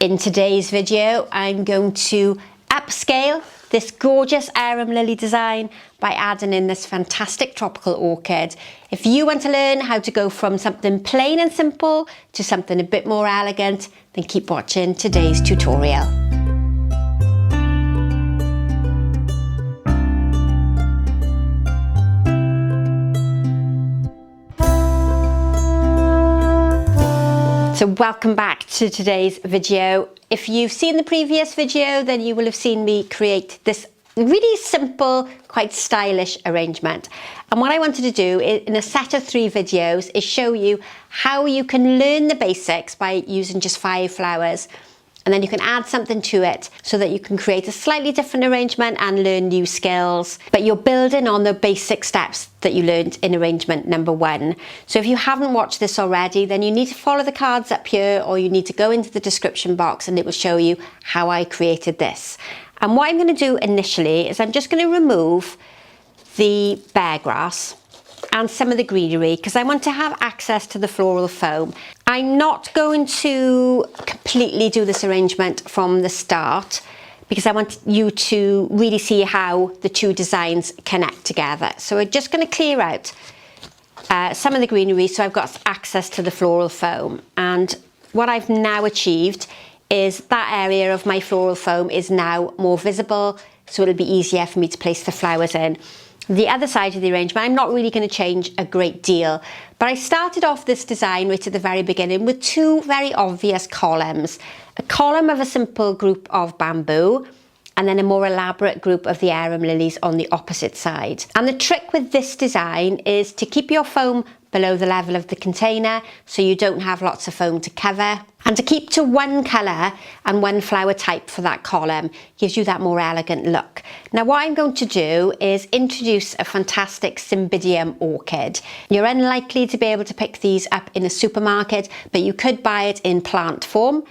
In today's video, I'm going to upscale this gorgeous Arum lily design by adding in this fantastic tropical orchid. If you want to learn how to go from something plain and simple to something a bit more elegant, then keep watching today's tutorial. So welcome back to today's video. If you've seen the previous video, then you will have seen me create this really simple, quite stylish arrangement. And what I wanted to do in a set of 3 videos is show you how you can learn the basics by using just 5 flowers. And then you can add something to it so that you can create a slightly different arrangement and learn new skills. But you're building on the basic steps that you learned in arrangement number 1. So if you haven't watched this already, then you need to follow the cards up here, or you need to go into the description box and it will show you how I created this. And what I'm going to do initially is I'm just going to remove the bare grass and some of the greenery because I want to have access to the floral foam. I'm not going to completely do this arrangement from the start because I want you to really see how the 2 designs connect together. So we're just going to clear out some of the greenery so I've got access to the floral foam. And what I've now achieved is that area of my floral foam is now more visible, so it'll be easier for me to place the flowers in. The other side of the arrangement, I'm not really going to change a great deal, but I started off this design right at the very beginning with 2 very obvious columns. A column of a simple group of bamboo, and then a more elaborate group of the arum lilies on the opposite side. And the trick with this design is to keep your foam below the level of the container so you don't have lots of foam to cover, and to keep to one colour and one flower type for that column gives you that more elegant look. Now what I'm going to do is introduce a fantastic Cymbidium orchid. You're unlikely to be able to pick these up in a supermarket, but you could buy it in plant form.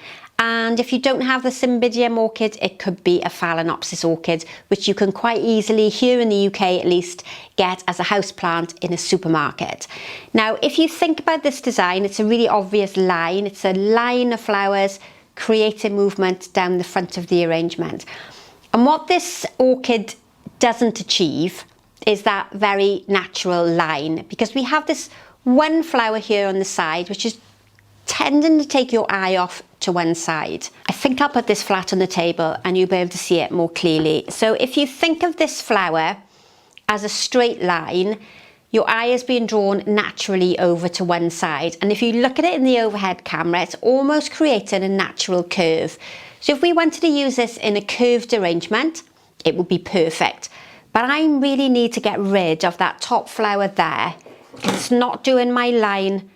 And if you don't have the Cymbidium orchid, it could be a Phalaenopsis orchid, which you can quite easily, here in the UK at least, get as a houseplant in a supermarket. Now, if you think about this design, it's a really obvious line. It's a line of flowers, creating movement down the front of the arrangement. And what this orchid doesn't achieve is that very natural line, because we have this one flower here on the side, which is tending to take your eye off to one side. I think I'll put this flat on the table and you'll be able to see it more clearly. So if you think of this flower as a straight line, your eye is being drawn naturally over to one side. And if you look at it in the overhead camera, it's almost creating a natural curve. So if we wanted to use this in a curved arrangement, it would be perfect. But I really need to get rid of that top flower there because it's not doing my line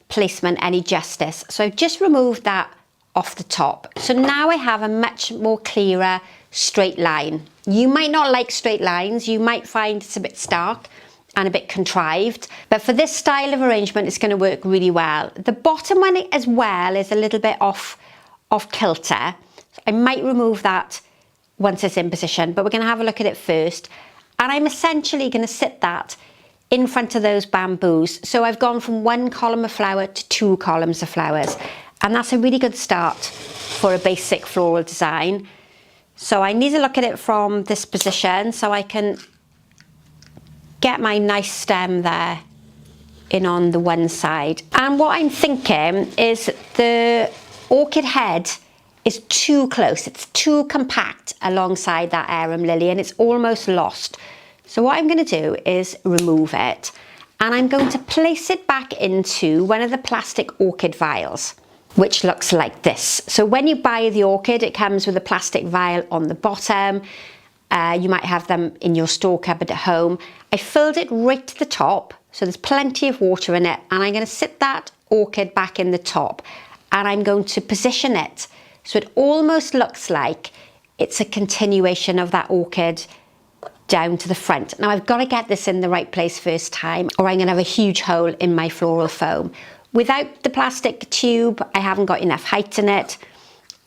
placement any justice. So I've just removed that off the top. So now I have a much more clearer straight line. You might not like straight lines, you might find it's a bit stark and a bit contrived, but for this style of arrangement it's going to work really well. The bottom one as well is a little bit off kilter. I might remove that once it's in position, but we're going to have a look at it first. And I'm essentially going to sit that in front of those bamboos. So I've gone from 1 column of flower to 2 columns of flowers. And that's a really good start for a basic floral design. So I need to look at it from this position so I can get my nice stem there in on the one side. And what I'm thinking is the orchid head is too close. It's too compact alongside that arum lily and it's almost lost. So what I'm going to do is remove it and I'm going to place it back into one of the plastic orchid vials, which looks like this. So when you buy the orchid, it comes with a plastic vial on the bottom. You might have them in your store cupboard at home. I filled it right to the top, so there's plenty of water in it, and I'm going to sit that orchid back in the top and I'm going to position it so it almost looks like it's a continuation of that orchid down to the front. Now I've got to get this in the right place first time or I'm going to have a huge hole in my floral foam. Without the plastic tube, I haven't got enough height in it.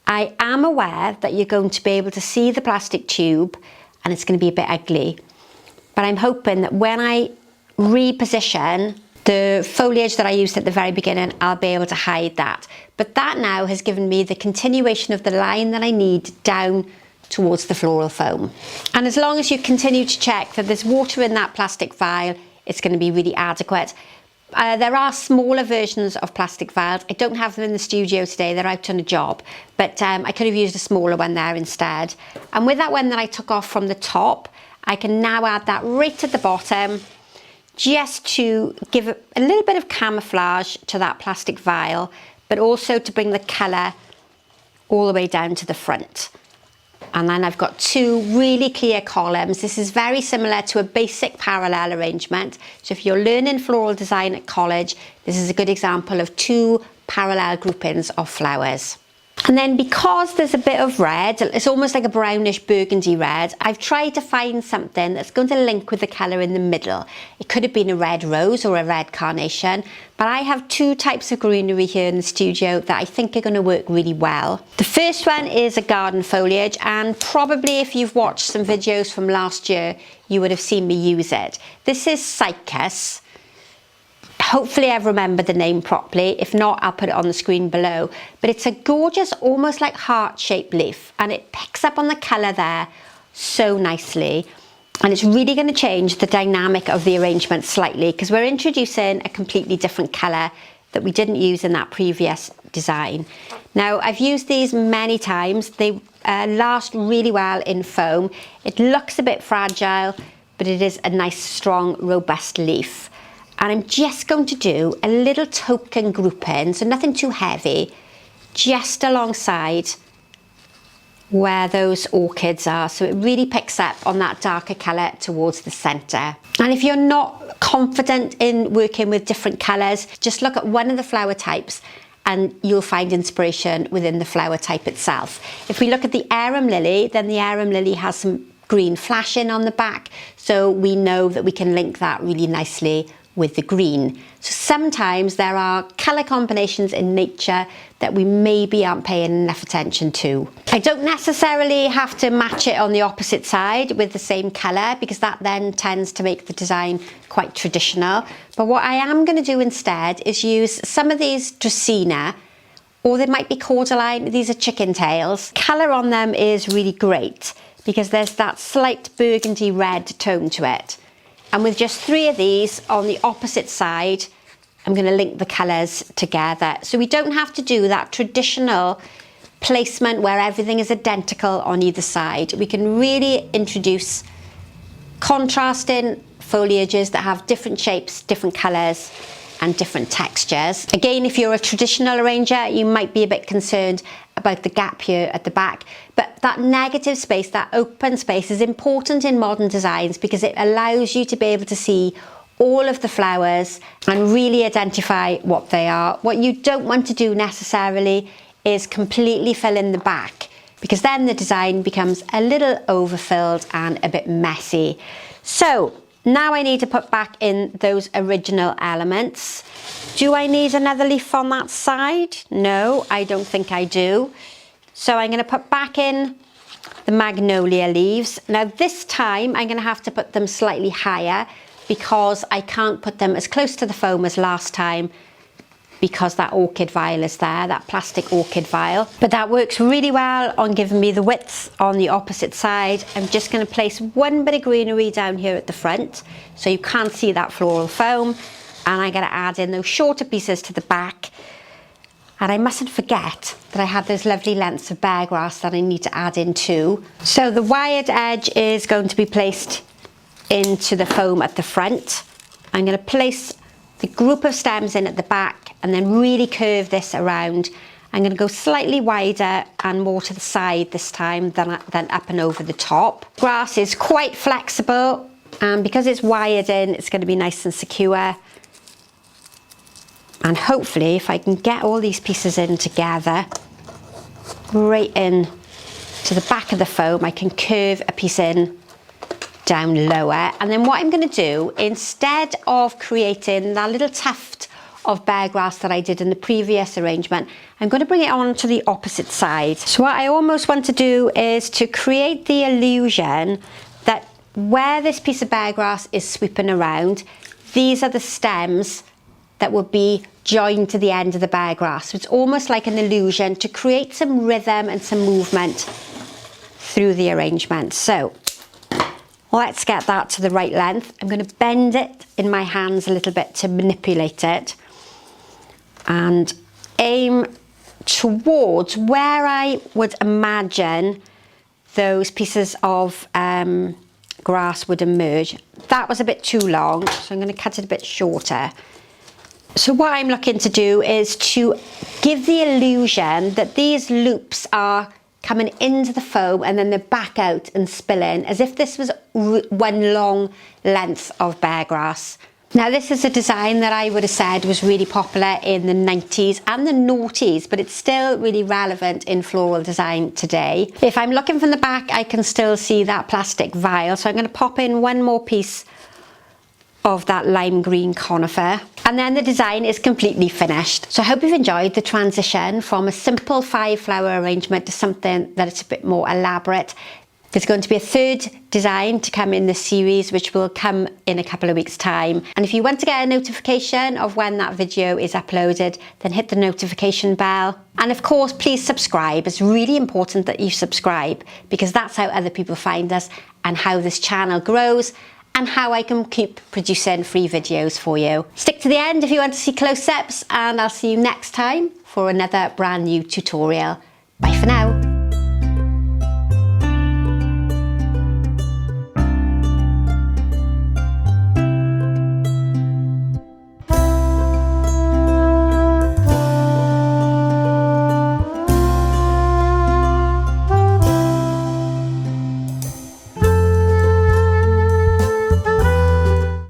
I am aware that you're going to be able to see the plastic tube and it's going to be a bit ugly. But I'm hoping that when I reposition the foliage that I used at the very beginning, I'll be able to hide that. But that now has given me the continuation of the line that I need down towards the floral foam. And as long as you continue to check that there's water in that plastic vial, it's going to be really adequate. There are smaller versions of plastic vials. I don't have them in the studio today, they're out on a job, but I could have used a smaller one there instead. And with that one that I took off from the top, I can now add that right at the bottom, just to give a little bit of camouflage to that plastic vial, but also to bring the colour all the way down to the front. And then I've got two really clear columns. This is very similar to a basic parallel arrangement. So if you're learning floral design at college, this is a good example of two parallel groupings of flowers. And then because there's a bit of red, it's almost like a brownish burgundy red, I've tried to find something that's going to link with the colour in the middle. It could have been a red rose or a red carnation, but I have two types of greenery here in the studio that I think are going to work really well. The first one is a garden foliage, and probably if you've watched some videos from last year, you would have seen me use it. This is Cycas. Hopefully I've remembered the name properly. If not, I'll put it on the screen below. But it's a gorgeous, almost like heart-shaped leaf, and it picks up on the colour there so nicely. And it's really going to change the dynamic of the arrangement slightly, because we're introducing a completely different colour that we didn't use in that previous design. Now, I've used these many times. They last really well in foam. It looks a bit fragile, but it is a nice, strong, robust leaf. And I'm just going to do a little token grouping, so nothing too heavy, just alongside where those orchids are. So it really picks up on that darker colour towards the centre. And if you're not confident in working with different colours, just look at one of the flower types and you'll find inspiration within the flower type itself. If we look at the Arum lily, then the Arum lily has some green flashing on the back, so we know that we can link that really nicely with the green. So sometimes there are colour combinations in nature that we maybe aren't paying enough attention to. I don't necessarily have to match it on the opposite side with the same colour, because that then tends to make the design quite traditional. But what I am going to do instead is use some of these Dracaena, or they might be cordyline. These are chicken tails. Colour on them is really great because there's that slight burgundy red tone to it. And with just three of these on the opposite side, I'm going to link the colours together. So we don't have to do that traditional placement where everything is identical on either side. We can really introduce contrasting foliages that have different shapes, different colours and different textures. Again, if you're a traditional arranger, you might be a bit concerned about the gap here at the back, but that negative space, that open space, is important in modern designs because it allows you to be able to see all of the flowers and really identify what they are. What you don't want to do necessarily is completely fill in the back, because then the design becomes a little overfilled and a bit messy. So now I need to put back in those original elements. Do I need another leaf on that side? No, I don't think I do. So I'm going to put back in the magnolia leaves. Now this time I'm going to have to put them slightly higher because I can't put them as close to the foam as last time, because that orchid vial is there, that plastic orchid vial. But that works really well on giving me the width on the opposite side. I'm just going to place one bit of greenery down here at the front so you can't see that floral foam, and I'm going to add in those shorter pieces to the back. And I mustn't forget that I had those lovely lengths of bear grass that I need to add in too. So the wired edge is going to be placed into the foam at the front. I'm going to place the group of stems in at the back and then really curve this around. I'm going to go slightly wider and more to the side this time than up and over the top. Grass is quite flexible, and because it's wired in, it's going to be nice and secure. And hopefully, if I can get all these pieces in together, right in to the back of the foam, I can curve a piece in down lower. And then what I'm going to do, instead of creating that little tuft of bear grass that I did in the previous arrangement, I'm going to bring it on to the opposite side. So what I almost want to do is to create the illusion that where this piece of bear grass is sweeping around, these are the stems that would be joined to the end of the bear grass. So it's almost like an illusion to create some rhythm and some movement through the arrangement. So let's get that to the right length. I'm going to bend it in my hands a little bit to manipulate it and aim towards where I would imagine those pieces of grass would emerge. That was a bit too long, so I'm going to cut it a bit shorter. So what I'm looking to do is to give the illusion that these loops are coming into the foam and then they're back out and spilling, as if this was one long length of bear grass. Now this is a design that I would have said was really popular in the 90s and the noughties, but it's still really relevant in floral design today. If I'm looking from the back, I can still see that plastic vial, so I'm going to pop in one more piece of that lime green conifer, and then the design is completely finished. So I hope you've enjoyed the transition from a simple 5-flower arrangement to something that is a bit more elaborate. There's going to be a third design to come in this series, which will come in a couple of weeks' time. And if you want to get a notification of when that video is uploaded, then hit the notification bell. And of course, please subscribe. It's really important that you subscribe, because that's how other people find us and how this channel grows and how I can keep producing free videos for you. Stick to the end if you want to see close-ups, and I'll see you next time for another brand new tutorial. Bye for now.